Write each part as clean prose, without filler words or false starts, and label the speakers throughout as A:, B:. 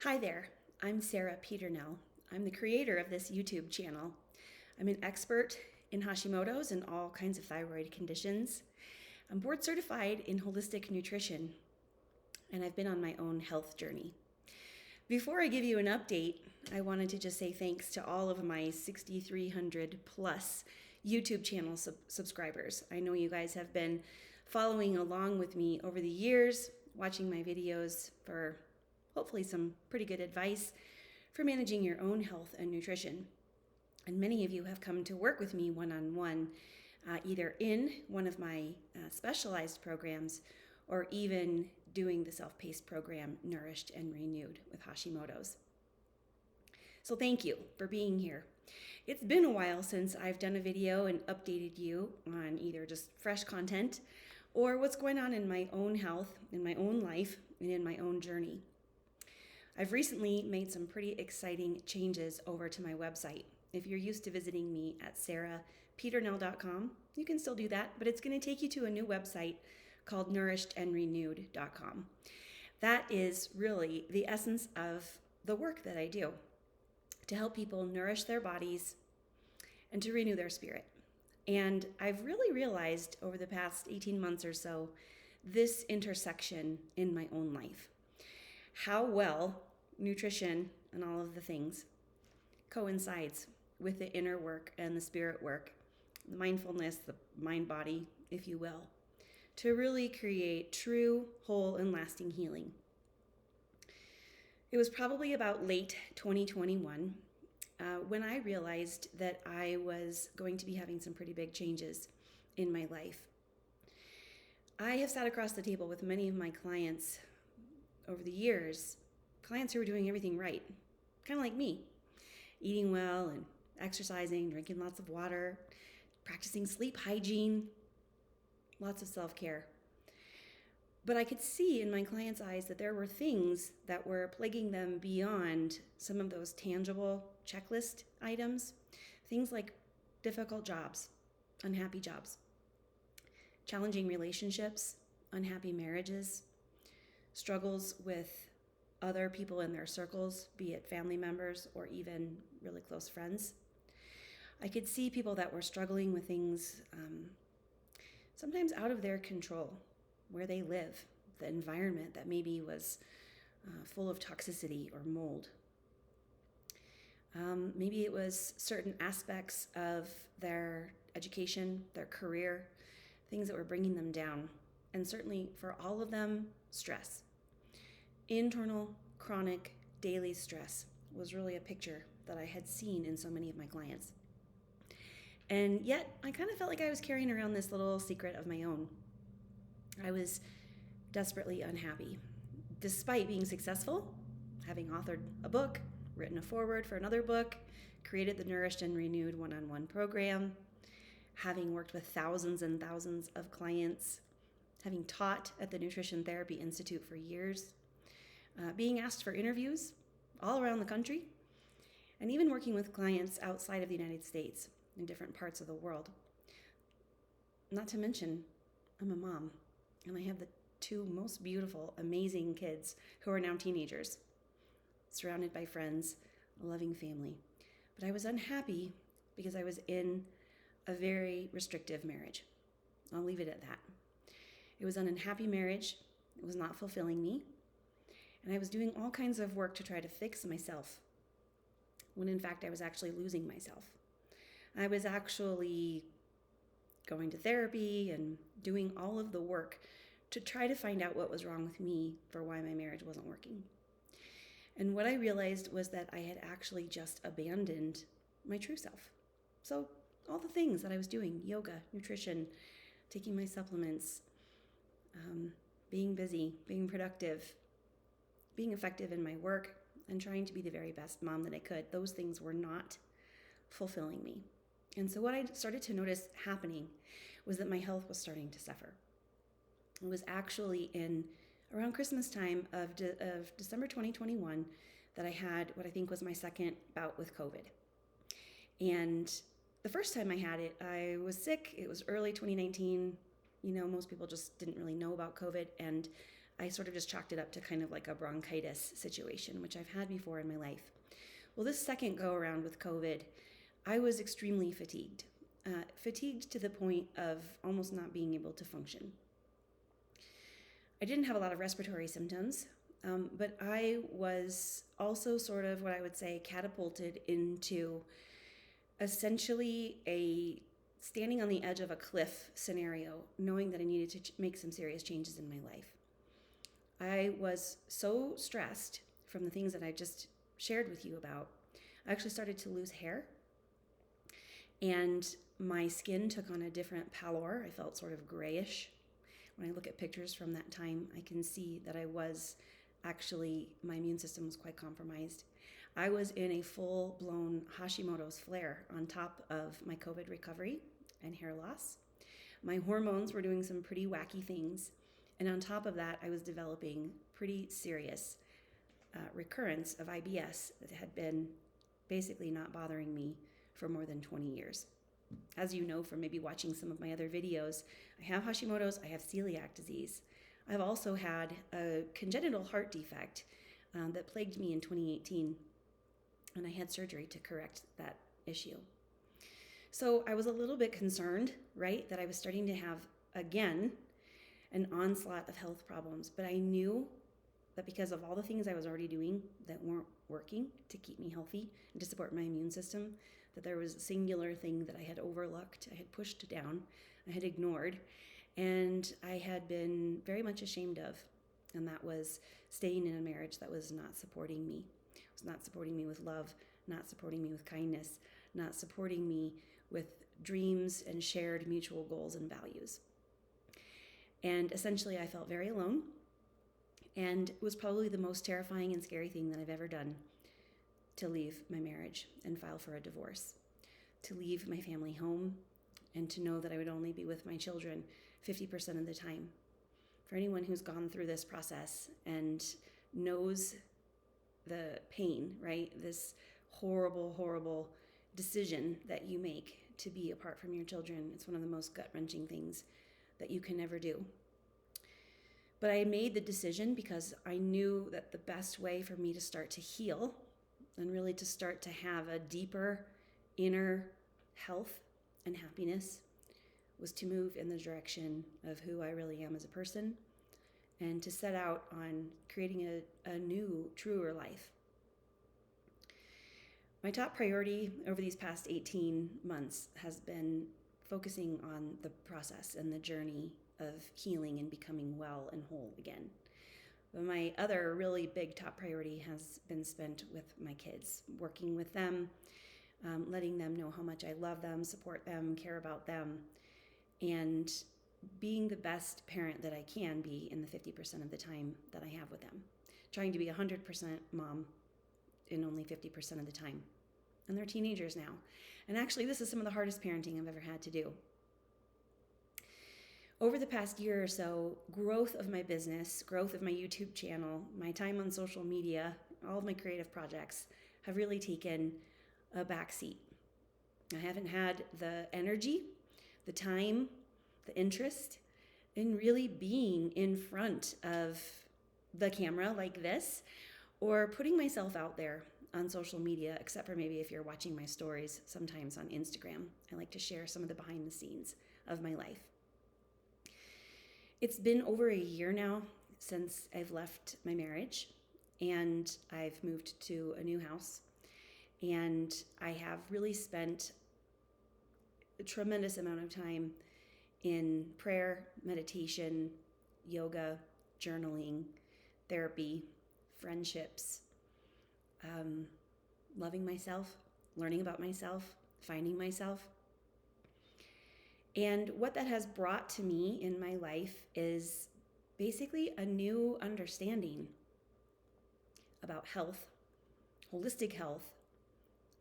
A: Hi there, I'm Sara Delaney. I'm the creator of this YouTube channel. I'm an expert in Hashimoto's and all kinds of thyroid conditions. I'm board certified in holistic nutrition, and I've been on my own health journey. Before I give you an update, I wanted to just say thanks to all of my 6,300 plus YouTube channel subscribers. I know you guys have been following along with me over the years, watching my videos for hopefully some pretty good advice for managing your own health and nutrition. And many of you have come to work with me one-on-one, either in one of my specialized programs or even doing the self-paced program, Nourished and Renewed with Hashimoto's. So thank you for being here. It's been a while since I've done a video and updated you on either just fresh content or what's going on in my own health, in my own life, and in my own journey. I've recently made some pretty exciting changes over to my website. If you're used to visiting me at saradelaney.com, you can still do that, but it's going to take you to a new website called nourishedandrenewed.com. That is really the essence of the work that I do, to help people nourish their bodies and to renew their spirit. And I've really realized over the past 18 months or so, this intersection in my own life. How well nutrition and all of the things coincides with the inner work and the spirit work, the mindfulness, the mind-body, if you will, to really create true, whole, and lasting healing. It was probably about late 2021 when I realized that I was going to be having some pretty big changes in my life. I have sat across the table with many of my clients over the years, clients who were doing everything right, kind of like me, eating well and exercising, drinking lots of water, practicing sleep hygiene, lots of self-care. But I could see in my clients' eyes that there were things that were plaguing them beyond some of those tangible checklist items, things like difficult jobs, unhappy jobs, challenging relationships, unhappy marriages, struggles with other people in their circles, be it family members or even really close friends. I could see people that were struggling with things sometimes out of their control, where they live, the environment that maybe was full of toxicity or mold. Maybe it was certain aspects of their education, their career, things that were bringing them down. And certainly for all of them, stress. Internal, chronic, daily stress was really a picture that I had seen in so many of my clients. And yet, I kind of felt like I was carrying around this little secret of my own. I was desperately unhappy. Despite being successful, having authored a book, written a foreword for another book, created the Nourished and Renewed one-on-one program, having worked with thousands and thousands of clients, having taught at the Nutrition Therapy Institute for years, being asked for interviews all around the country, and even working with clients outside of the United States in different parts of the world. Not to mention, I'm a mom, and I have the two most beautiful, amazing kids who are now teenagers, surrounded by friends, a loving family. But I was unhappy because I was in a very restrictive marriage. I'll leave it at that. It was an unhappy marriage. It was not fulfilling me. And I was doing all kinds of work to try to fix myself, when in fact I was actually losing myself. I was actually going to therapy and doing all of the work to try to find out what was wrong with me for why my marriage wasn't working. And what I realized was that I had actually just abandoned my true self. So all the things that I was doing, yoga, nutrition, taking my supplements, being busy, being productive, being effective in my work, and trying to be the very best mom that I could, those things were not fulfilling me. And so what I started to notice happening was that my health was starting to suffer. It was actually in around Christmas time of December 2021 that I had what I think was my second bout with COVID. And the first time I had it, I was sick. It was early 2019. Most people just didn't really know about COVID. And I sort of just chalked it up to kind of like a bronchitis situation, which I've had before in my life. Well, this second go around with COVID, I was extremely fatigued. Fatigued to the point of almost not being able to function. I didn't have a lot of respiratory symptoms, but I was also sort of what I would say catapulted into essentially a standing on the edge of a cliff scenario, knowing that I needed to make some serious changes in my life. I was so stressed from the things that I just shared with you about. I actually started to lose hair, and my skin took on a different pallor. I felt sort of grayish. When I look at pictures from that time, I can see that my immune system was quite compromised. I was in a full-blown Hashimoto's flare on top of my COVID recovery and hair loss. My hormones were doing some pretty wacky things. And on top of that, I was developing pretty serious recurrence of IBS that had been basically not bothering me for more than 20 years. As you know from maybe watching some of my other videos, I have Hashimoto's, I have celiac disease. I've also had a congenital heart defect that plagued me in 2018, and I had surgery to correct that issue. So I was a little bit concerned, right, that I was starting to have, again, an onslaught of health problems, but I knew that because of all the things I was already doing that weren't working to keep me healthy and to support my immune system, that there was a singular thing that I had overlooked, I had pushed down, I had ignored, and I had been very much ashamed of, and that was staying in a marriage that was not supporting me. It was not supporting me with love, not supporting me with kindness, not supporting me with dreams and shared mutual goals and values. And essentially, I felt very alone, and it was probably the most terrifying and scary thing that I've ever done, to leave my marriage and file for a divorce, to leave my family home, and to know that I would only be with my children 50% of the time. For anyone who's gone through this process and knows the pain, right? This horrible, horrible decision that you make to be apart from your children, it's one of the most gut-wrenching things that you can never do. But I made the decision because I knew that the best way for me to start to heal and really to start to have a deeper inner health and happiness was to move in the direction of who I really am as a person and to set out on creating a new, truer life. My top priority over these past 18 months has been focusing on the process and the journey of healing and becoming well and whole again. But my other really big top priority has been spent with my kids, working with them, letting them know how much I love them, support them, care about them, and being the best parent that I can be in the 50% of the time that I have with them. Trying to be 100% mom in only 50% of the time. And they're teenagers now. And actually, this is some of the hardest parenting I've ever had to do. Over the past year or so, growth of my business, growth of my YouTube channel, my time on social media, all of my creative projects have really taken a backseat. I haven't had the energy, the time, the interest in really being in front of the camera like this or putting myself out there on social media, except for maybe if you're watching my stories sometimes on Instagram. I like to share some of the behind the scenes of my life. It's been over a year now since I've left my marriage, and I've moved to a new house, and I have really spent a tremendous amount of time in prayer, meditation, yoga, journaling, therapy, friendships, loving myself, learning about myself, finding myself. And what that has brought to me in my life is basically a new understanding about health, holistic health,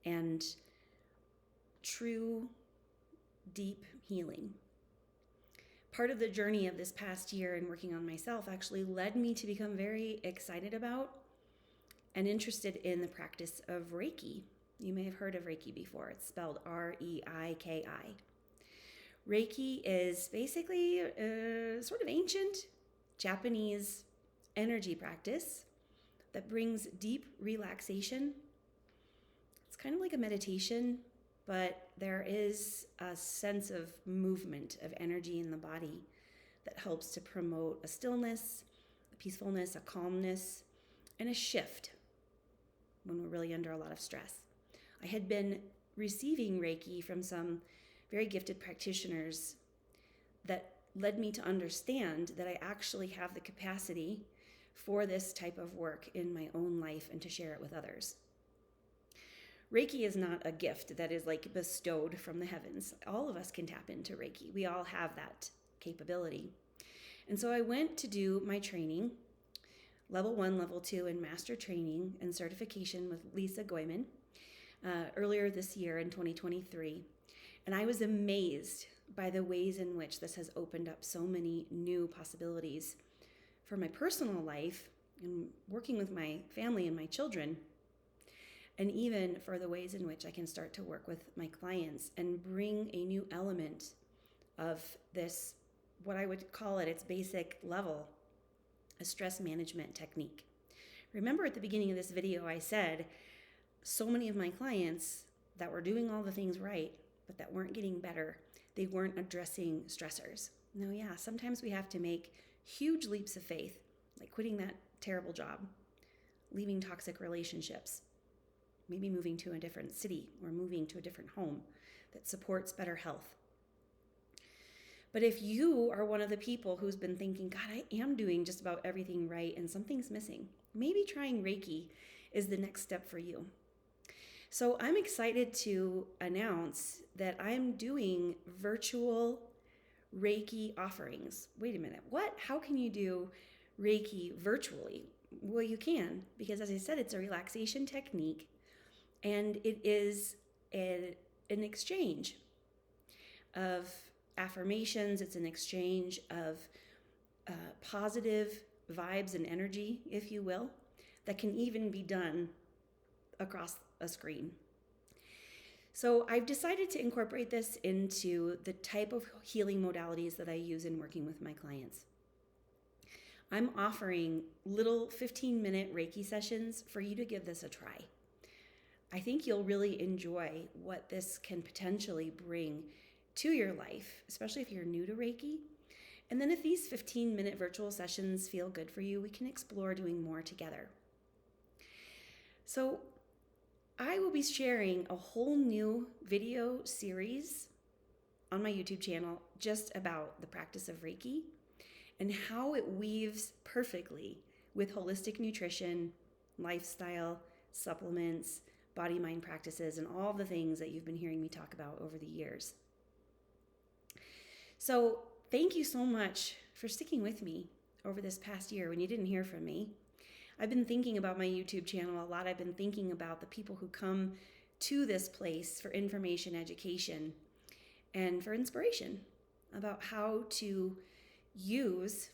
A: and true, deep healing. Part of the journey of this past year in working on myself actually led me to become very excited about and interested in the practice of Reiki. You may have heard of Reiki before. It's spelled R-E-I-K-I. Reiki is basically a sort of ancient Japanese energy practice that brings deep relaxation. It's kind of like a meditation, but there is a sense of movement, of energy in the body that helps to promote a stillness, a peacefulness, a calmness, and a shift when we're really under a lot of stress. I had been receiving Reiki from some very gifted practitioners that led me to understand that I actually have the capacity for this type of work in my own life and to share it with others. Reiki is not a gift that is like bestowed from the heavens. All of us can tap into Reiki. We all have that capability. And so I went to do my training, level 1, level 2, and master training and certification with Lisa Goyman earlier this year in 2023. And I was amazed by the ways in which this has opened up so many new possibilities for my personal life and working with my family and my children, and even for the ways in which I can start to work with my clients and bring a new element of this, what I would call at its basic level, a stress management technique. Remember at the beginning of this video, I said so many of my clients that were doing all the things right, but that weren't getting better, they weren't addressing stressors. Now, yeah, sometimes we have to make huge leaps of faith, like quitting that terrible job, leaving toxic relationships, maybe moving to a different city or moving to a different home that supports better health. But if you are one of the people who's been thinking, God, I am doing just about everything right and something's missing, maybe trying Reiki is the next step for you. So I'm excited to announce that I'm doing virtual Reiki offerings. Wait a minute, what? How can you do Reiki virtually? Well, you can, because as I said, it's a relaxation technique and it is an exchange of affirmations. It's an exchange of positive vibes and energy, if you will, that can even be done across a screen. So I've decided to incorporate this into the type of healing modalities that I use in working with my clients. I'm offering little 15-minute Reiki sessions for you to give this a try. I think you'll really enjoy what this can potentially bring to your life, especially if you're new to Reiki. And then if these 15-minute virtual sessions feel good for you, we can explore doing more together. So I will be sharing a whole new video series on my YouTube channel just about the practice of Reiki and how it weaves perfectly with holistic nutrition, lifestyle, supplements, body-mind practices, and all the things that you've been hearing me talk about over the years. So thank you so much for sticking with me over this past year when you didn't hear from me. I've been thinking about my YouTube channel a lot. I've been thinking about the people who come to this place for information, education, and for inspiration about how to use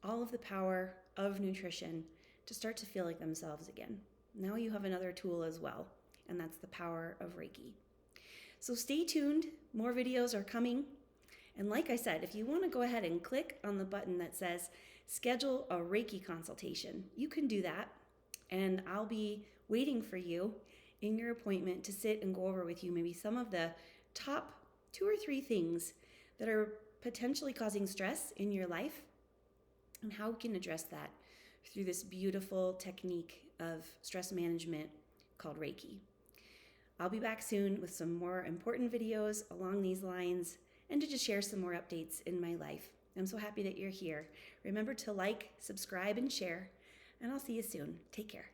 A: all of the power of nutrition to start to feel like themselves again. Now you have another tool as well, and that's the power of Reiki. So stay tuned. More videos are coming. And like I said, if you want to go ahead and click on the button that says schedule a Reiki consultation, you can do that. And I'll be waiting for you in your appointment to sit and go over with you maybe some of the top 2 or 3 things that are potentially causing stress in your life and how we can address that through this beautiful technique of stress management called Reiki. I'll be back soon with some more important videos along these lines and to just share some more updates in my life. I'm so happy that you're here. Remember to like, subscribe, and share, and I'll see you soon. Take care.